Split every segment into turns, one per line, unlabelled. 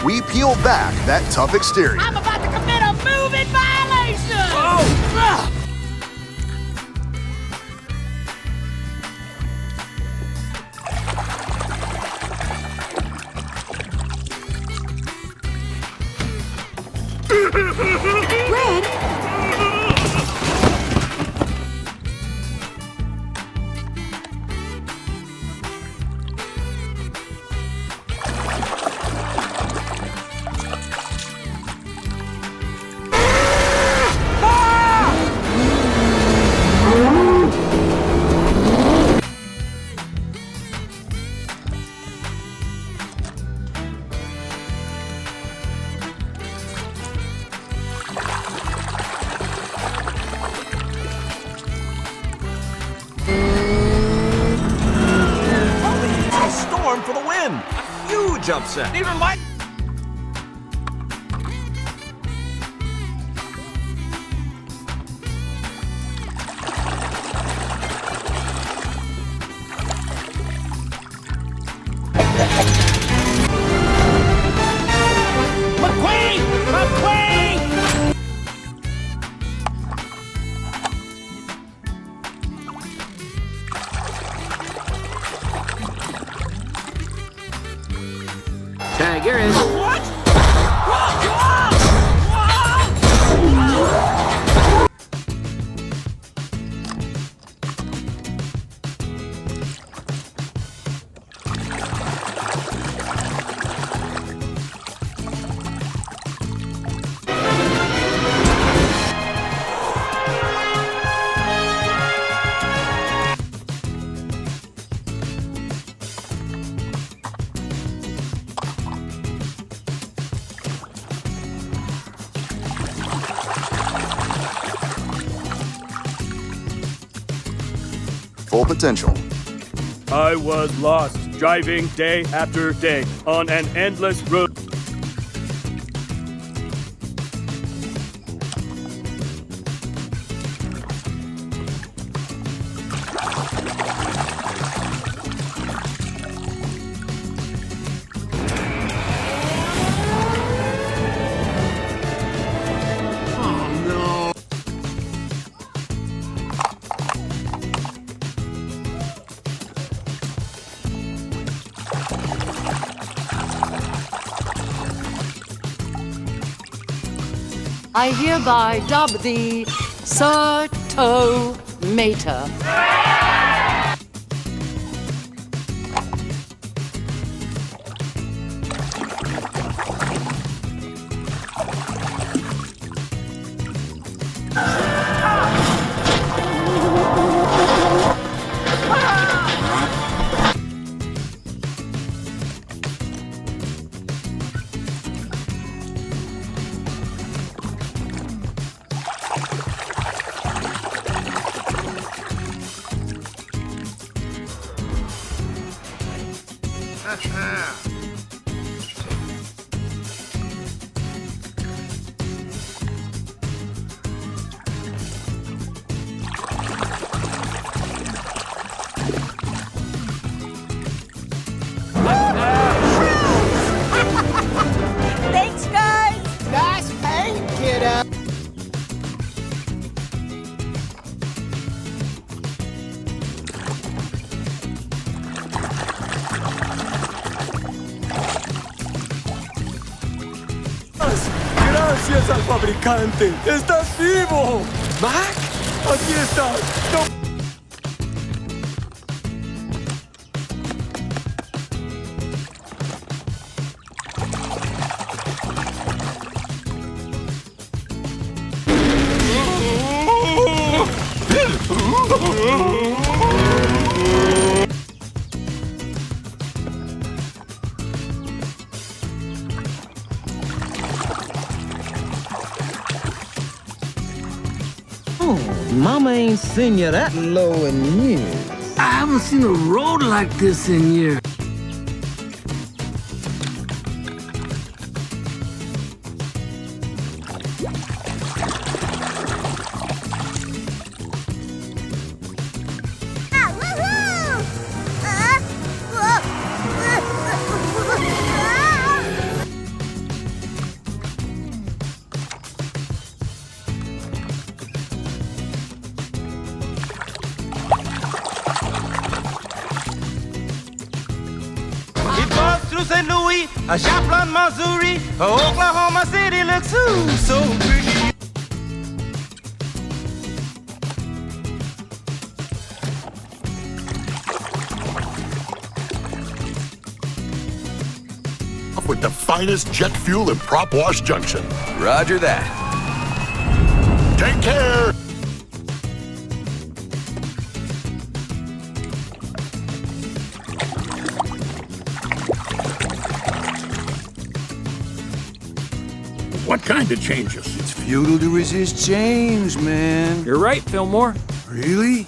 we peel back that tough exterior.
I'm about to commit a moving violation!
Oh!
Red?
Storm for the win! A huge upset! Even my...
McQueen! McQueen!
Tag, you're in.
What?
Full potential.
I was lost, driving day after day on an endless road.
I hereby dub thee Sir Tomica.
Thanks, guys! Nice paint, kiddo!
Gracias al fabricante. ¡Estás vivo!
Mac?
Aquí estás. No.
Mama ain't seen you that low in years.
I haven't seen a road like this in years.
Missouri, a Joplin, Missouri, Oklahoma City looks so pretty.
With the finest jet fuel and prop wash junction.
Roger that.
Take care! What kind of changes?
It's futile to resist change, man.
You're right, Fillmore.
Really?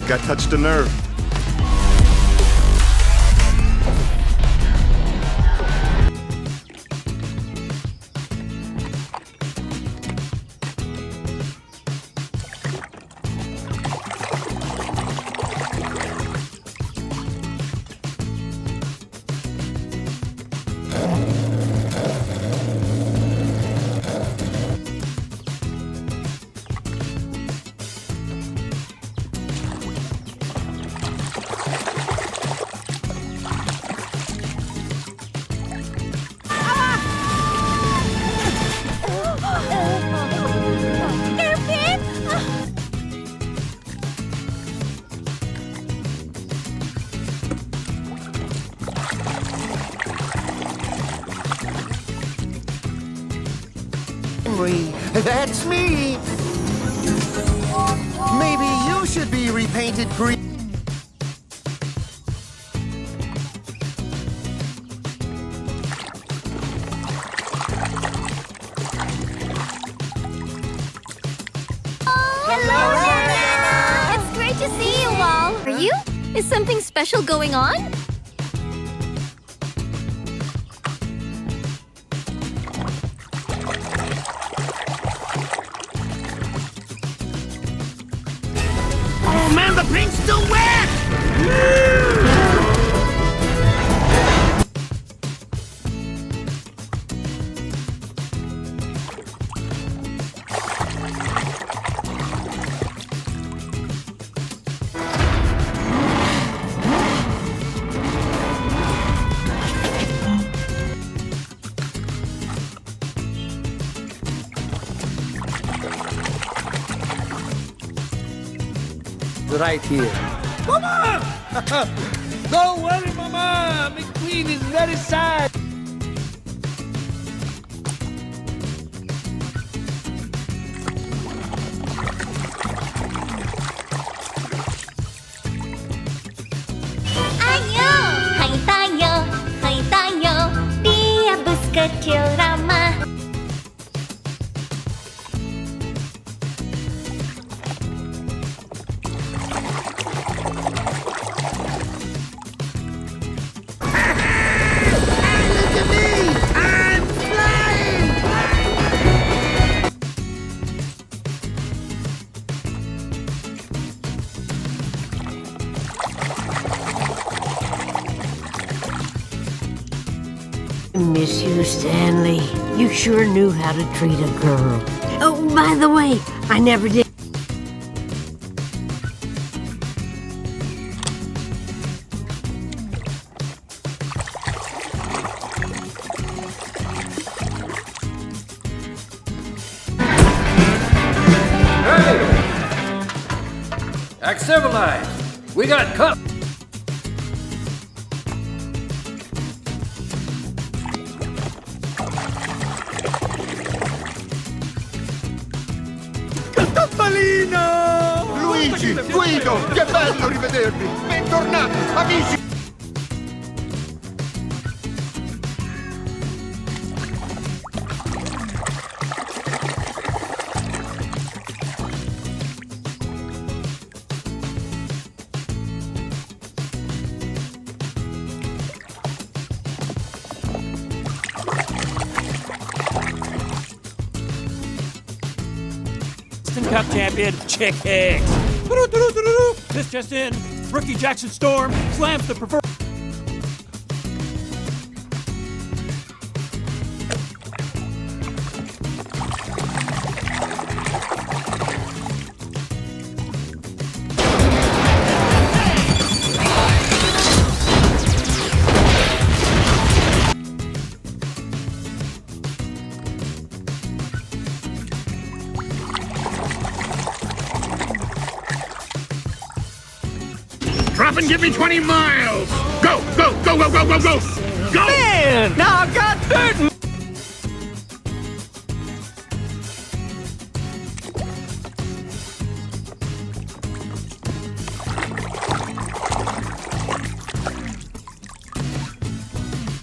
Got touched a nerve.
That's me. Maybe you should be repainted green.
Hello, Nana! It's great to see you all. Are you? Is something special going on?
Oh man, the paint's still wet!
Right here.
Mama! Don't worry, Mama. McQueen is very sad.
Ayo, hai tayo, dia bus kecil ramah.
Miss you, Stanley. You sure knew how to treat a girl. Oh, by the way, I never did.
Act civilized. We got cup.
Luigi, Guido, che bello rivedervi! Bentornati, amici!
Cup champion, Chick Hicks. This just in, rookie Jackson Storm slams the preferred.
Drop and give me 20 miles! Go, go, go, go, go, go, go! Go!
Man, now I got dirt.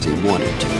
They wanted to.